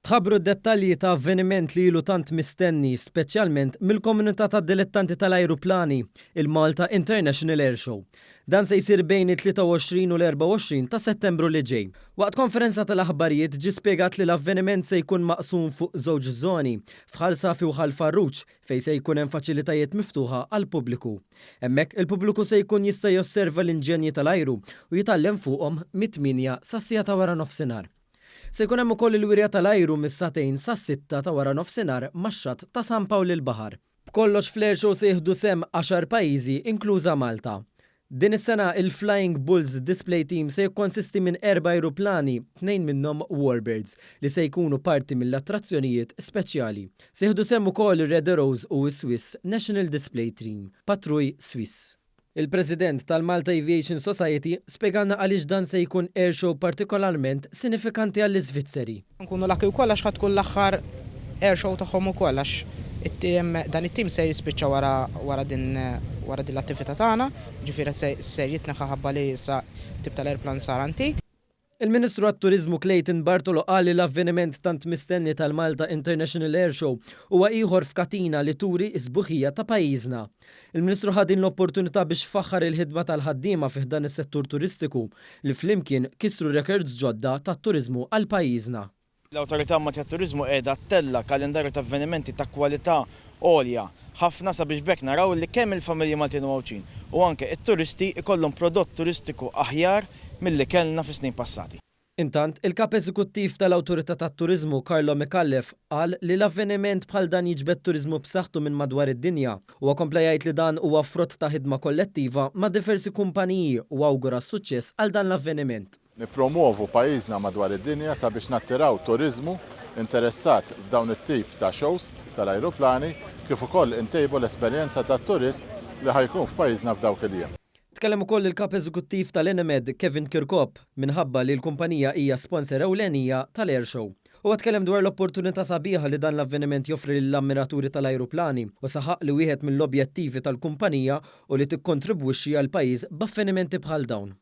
Tħabbru d-dettalji ta' avveniment li ilu tant mistenni, speċjalment mill-komunità ta' dilettanti tal-ajruplani, il-Malta International Air Show. Dan se jsir bejn it-23 u l-24 ta' Settembru li ġej. Waqt konferenza tal-aħbarijiet ġi spjegat li l-avveniment se jkun maqsum fuq żewġ żoni, f'Ħal Safi u Ħal Farruġ, fejn se jkun hemm faċilitajiet miftuħa għall-pubbliku. Hemmhekk il-pubbliku se jkun jista' josserva l-inġenji tal-ajru u jitgħallem fuqhom mit-8 sas-sija ta' wara nofsinhar. Se jkun hemm ukoll il-wirja tal-ajru mis-satejn sas-6 ta' wara nofsinhar max-xatt ta' San Pawl il-Baħar. B'kollox fl-Air Show se jieħdu sehem 10 pajjiżi inkluża Malta. Din is-sena il-Flying Bulls Display Team se jikkonsisti minn 4 ajruplani, 2 minnhom Warbirds, li se jkunu parti mill-attrazzjonijiet speċjali. Se jieħdu sehem ukoll ir-Red Arrows u s-Swiss National Display Team, Patrouille Swiss. Il-President tal-Malta Aviation Society spjegalna għaliex dan se jkun air show partikolarment sinifikanti għall-Iżvizzeri. Nkunu laki wkoll għax ħadd tkun l-aħħar air show tagħhom ukoll għax dan it-tim se jispiċċa wara din l-attività tagħna, ġifieri se jitneħħa ħabba li issa tip tal-airplan sar antik. Il-Ministru għat-Turiżmu Clayton Bartolo qal li l-avveniment tant mistenni tal-Malta International Air Show huwa ieħor f'katina li turi s-sbuħija ta' pajjiżna. Il-Ministru ħadin l-opportunità biex faħħar il-ħidma tal-ħaddiema fih dan is-settur turistiku li flimkien kisru records ġodda tat-turiżmu għal pajjiżna. L-Awtorità Maltija tat-Turiżmu qiegħda tella kalendarju ta' avvenimenti ta' kwalità għolja ħafna sabiex bekk naraw li kemm il-familji Maltin u għawċin u anke it-turisti ikollhom prodott turistiku aħjar milli kellna fis-snin passati. Intant, il-kap eżekuttiv tal-Awtorità tat-Turiżmu Carlo Micallef qal li l-avveniment bħal dan jiġbed turiżmu b'saħħtu minn madwar id-dinja u kompla jgħid li dan huwa frott ta' ħidma kollettiva ma' diversi kumpaniji u awgura suċċess għal dan l-avveniment. Nippromovu pajjiżna madwar id-dinja sabiex nattiraw turiżmu interessat f'dawn it-tip ta' shows tal-ajruplani kif ukoll intejbu l-esperjenza tat-turist li ħajkun f'pajjiżna f'dawk il-jiem. Tkellem ukoll il-kap eżekuttiv tal-Enemed Kevin Kirkop minħabba li l-kumpanija hija sponsor ewlenija tal-Air Show. Huwa tkellem dwar l-opportunità sabiħa li dan l-avveniment joffri lill-ammiraturi tal-ajruplani u saħaq li wieħed mill-objettivi tal-kumpanija u li tikkontribwixxi għal pajjiż b'avvenimenti bħal dawn.